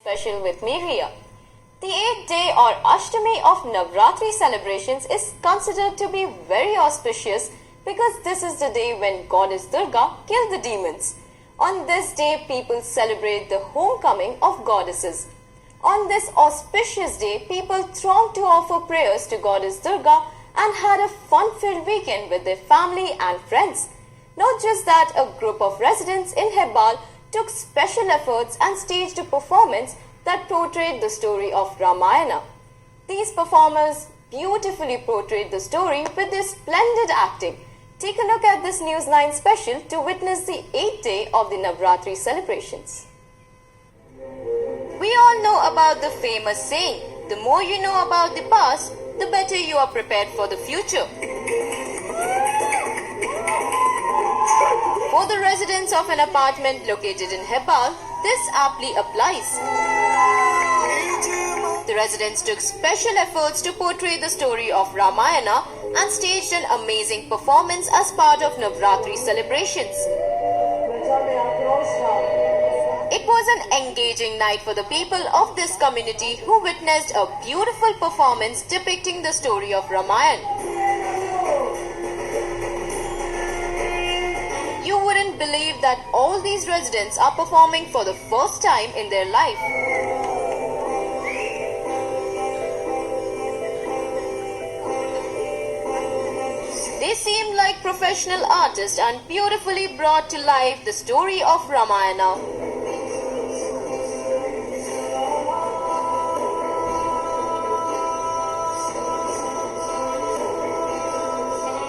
Special with me Ria. The 8th day or Ashtami of Navratri celebrations is considered to be very auspicious because this is the day when goddess Durga killed the demons. On this day, people celebrate the homecoming of goddesses. On this auspicious day, people thronged to offer prayers to goddess Durga and had a fun-filled weekend with their family and friends. Not just that, a group of residents in Hebbal took special efforts and staged a performance that portrayed the story of Ramayana. These performers beautifully portrayed the story with their splendid acting. Take a look at this News 9 special to witness the 8th day of the Navratri celebrations. We all know about the famous saying, the more you know about the past, the better you are prepared for the future. For the residents of an apartment located in Hebbal, this aptly applies. The residents took special efforts to portray the story of Ramayana and staged an amazing performance as part of Navratri celebrations. It was an engaging night for the people of this community who witnessed a beautiful performance depicting the story of Ramayana. You wouldn't believe that all these residents are performing for the first time in their life. They seemed like professional artists and beautifully brought to life the story of Ramayana.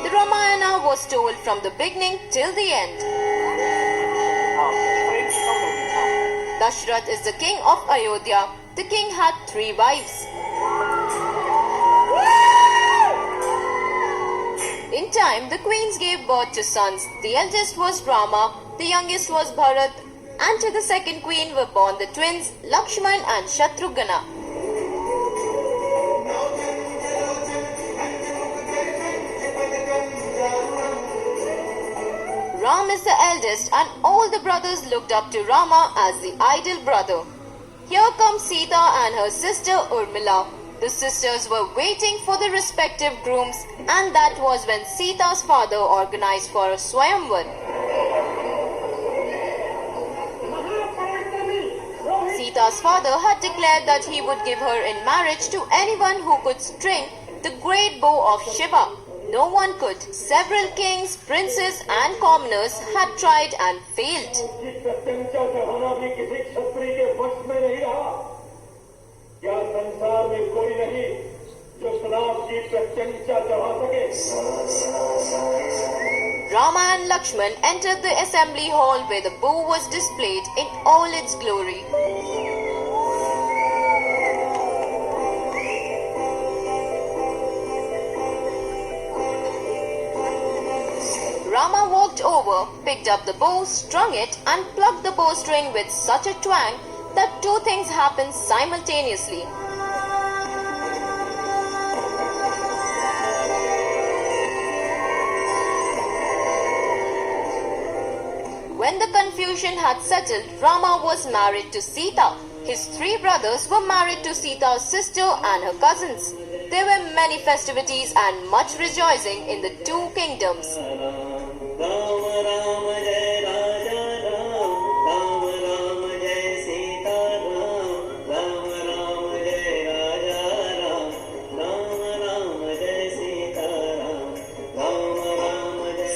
The Ramayana was told from the beginning till the end. Dashrath is the king of Ayodhya. The king had 3 wives. In time, the queens gave birth to sons. The eldest was Rama, the youngest was Bharat, and to the second queen were born the twins Lakshman and Shatrughna. Ram is the eldest and all the brothers looked up to Rama as the ideal brother. Here comes Sita and her sister Urmila. The sisters were waiting for the respective grooms, and that was when Sita's father organized for a Swayamvar. Sita's father had declared that he would give her in marriage to anyone who could string the great bow of Shiva. No one could. Several kings, princes and commoners had tried and failed. Rama and Lakshman entered the assembly hall where the bow was displayed in all its glory. Rama walked over, picked up the bow, strung it and plucked the bowstring with such a twang that 2 things happened simultaneously. When the confusion had settled, Rama was married to Sita. His 3 brothers were married to Sita's sister and her cousins. There were many festivities and much rejoicing in the 2 kingdoms.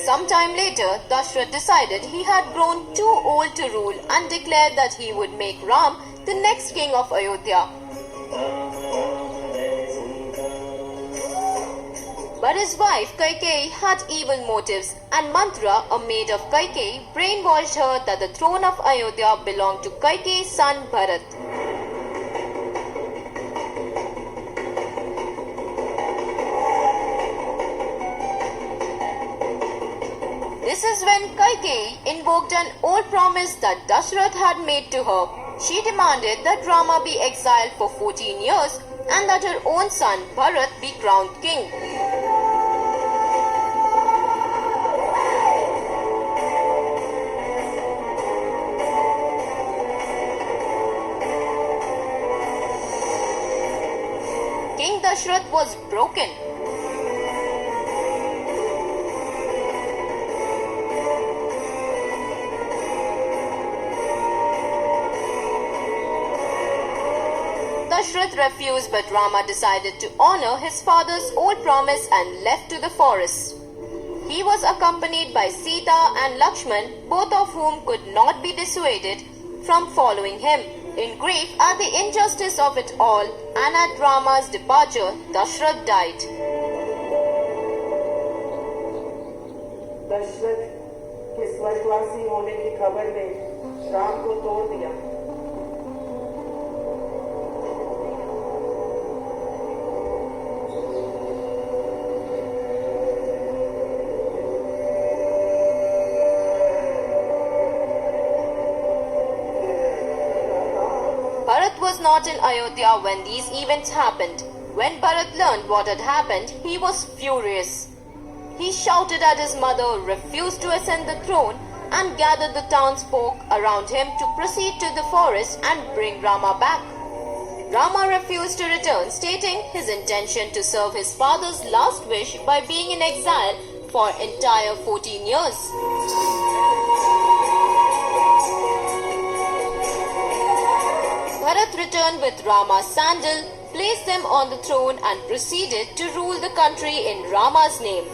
Sometime later, Dashrath decided he had grown too old to rule and declared that he would make Ram the next king of Ayodhya. But his wife Kaikeyi had evil motives, and Mantra, a maid of Kaikeyi, brainwashed her that the throne of Ayodhya belonged to Kaikeyi's son Bharat. This is when Kaikeyi invoked an old promise that Dashrath had made to her. She demanded that Rama be exiled for 14 years and that her own son Bharat be crowned king. King Dashrath was broken. Dashrath refused, but Rama decided to honor his father's old promise and left to the forest. He was accompanied by Sita and Lakshman, both of whom could not be dissuaded from following him. In grief at the injustice of it all and at Rama's departure, Dashrath died. Dasharath के स्वर्गवासी होने की खबर ने राम को तोड़ दिया। Bharat was not in Ayodhya when these events happened. When Bharat learned what had happened, he was furious. He shouted at his mother, refused to ascend the throne, and gathered the townsfolk around him to proceed to the forest and bring Rama back. Rama refused to return, stating his intention to serve his father's last wish by being in exile for entire 14 years. Bharat returned with Rama's sandal, placed them on the throne and proceeded to rule the country in Rama's name.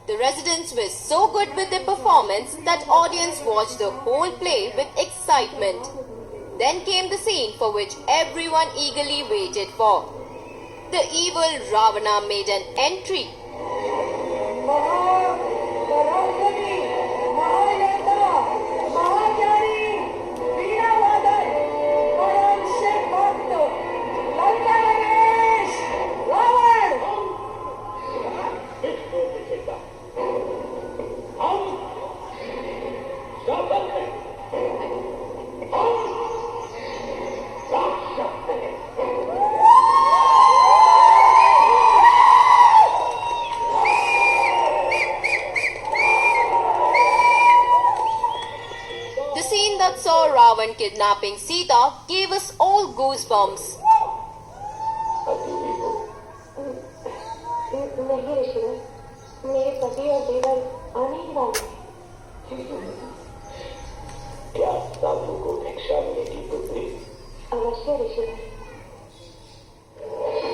The residents were so good with their performance that audience watched the whole play with excitement. Then came the scene for which everyone eagerly waited for. The evil Ravana made an entry. Ravan kidnapping Sita gave us all goosebumps.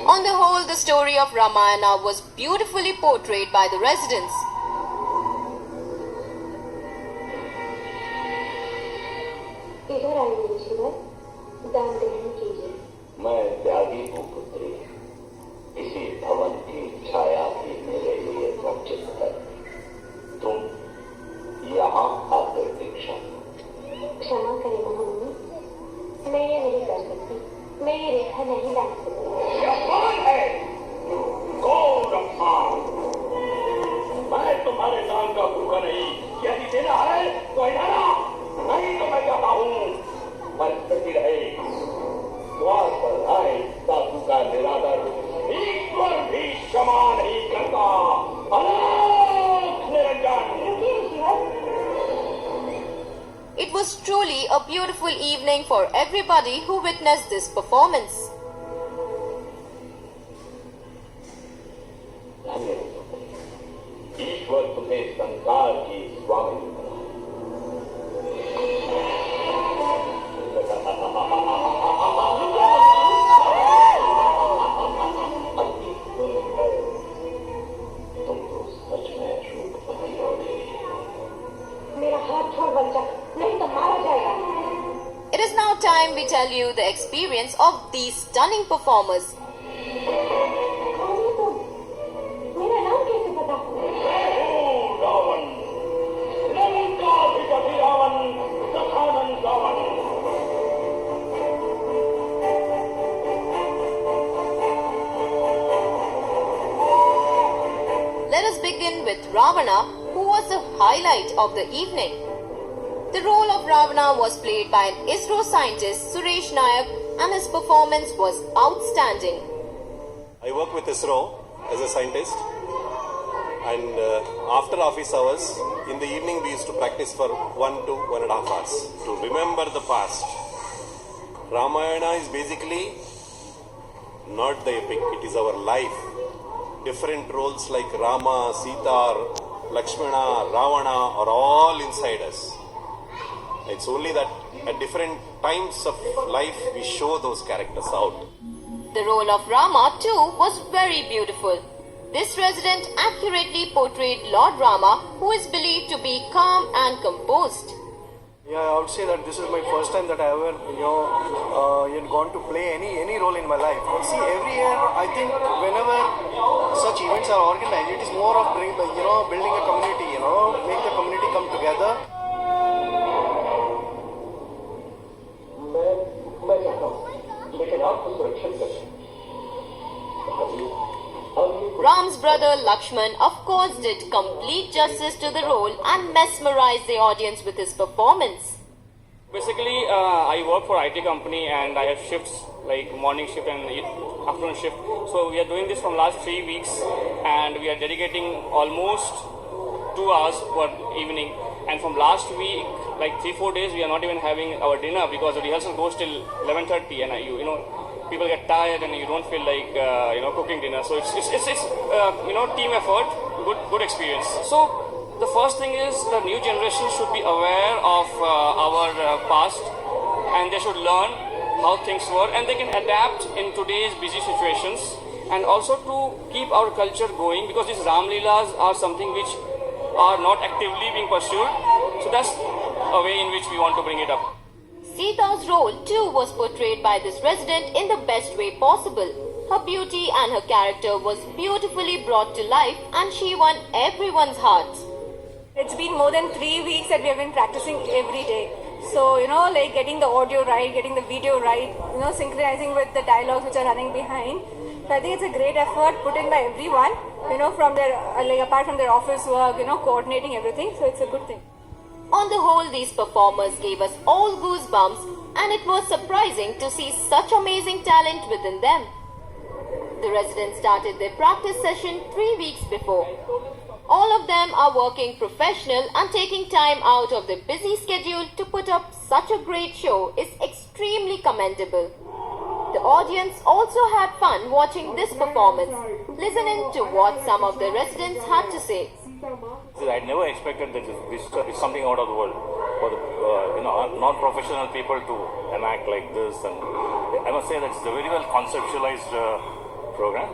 On the whole, the story of Ramayana was beautifully portrayed by the residents. मैं त्यागी हूँ पुत्री, इसी भवन की छाया भी मेरे लिए वंचित है। तुम यहाँ आकर दीक्षा क्षमा करें महामुनि, मैं ये नहीं कर सकती, मैं ये रेखा नहीं डाल सकती। यह कौन है? कौन अपमान? मैं तुम्हारे नाम का भूखा नहीं, यदि देना है तो इधर आ, नहीं तो मैं जाता हूँ। परिस्थिति रहे द्वार पर आए साधु का निरादर ईश्वर भी क्षमा नहीं करता। Alok Niranjan. It was truly a beautiful evening for everybody who witnessed this performance. ईश्वर तुम्हें संसार की स्वामी It is now time we tell you the experience of these stunning performers. Let us begin with Ravana, who was the highlight of the evening. The role of Ravana was played by an ISRO scientist, Suresh Nayak, and his performance was outstanding. I work with ISRO as a scientist, and after office hours, in the evening we used to practice for 1 to 1.5 hours to remember the past. Ramayana is basically not the epic, it is our life. Different roles like Rama, Sita, Lakshmana, Ravana are all inside us. It's only that at different times of life we show those characters out. The role of Rama too was very beautiful. This resident accurately portrayed Lord Rama, who is believed to be calm and composed. Yeah, I would say that this is my first time that I ever, gone to play any role in my life. And see, every year, I think whenever such events are organized, it is more of building a community, make the community come together. मैं चाहता हूँ, लेकिन आपको सुरक्षित करें। Ram's brother Lakshman of course did complete justice to the role and mesmerized the audience with his performance. Basically, I work for IT company and I have shifts like morning shift and afternoon shift. So we are doing this from last 3 weeks and we are dedicating almost 2 hours per evening. And from last week, like 3-4 days, we are not even having our dinner because the rehearsal goes till 11:30 and people get tired and you don't feel like cooking dinner. So it's team effort, good experience. So the first thing is the new generation should be aware of our past and they should learn how things were and they can adapt in today's busy situations and also to keep our culture going because these Ramlilas are something which are not actively being pursued. So that's a way in which we want to bring it up. Sita's role too was portrayed by this resident in the best way possible. Her beauty and her character was beautifully brought to life and she won everyone's hearts. It's been more than 3 weeks that we have been practicing every day. So, like getting the audio right, getting the video right, synchronizing with the dialogues which are running behind. So I think it's a great effort put in by everyone, from their, apart from their office work, coordinating everything. So it's a good thing. On the whole, these performers gave us all goosebumps and it was surprising to see such amazing talent within them. The residents started their practice session 3 weeks before. All of them are working professional and taking time out of their busy schedule to put up such a great show is extremely commendable. The audience also had fun watching this performance, listening to what some of the residents had to say. I never expected that this is something out of the world for the non-professional people to enact like this, and I must say that it's a very well conceptualized program,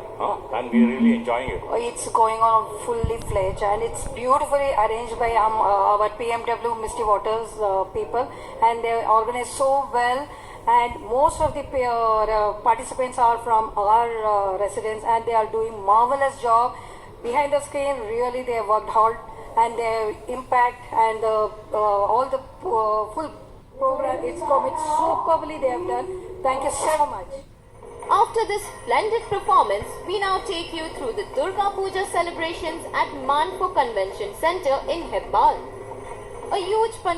and we're really enjoying it. It's going on fully fledged and it's beautifully arranged by our PMW Misty Waters people, and they organize so well. And most of the participants are from our residents and they are doing marvelous job. Behind the screen, really they have worked hard and their impact and all the full program, it's superbly they have done. Thank you so much. After this splendid performance, we now take you through the Durga Puja celebrations at Manpo Convention Center in Hebbal. A huge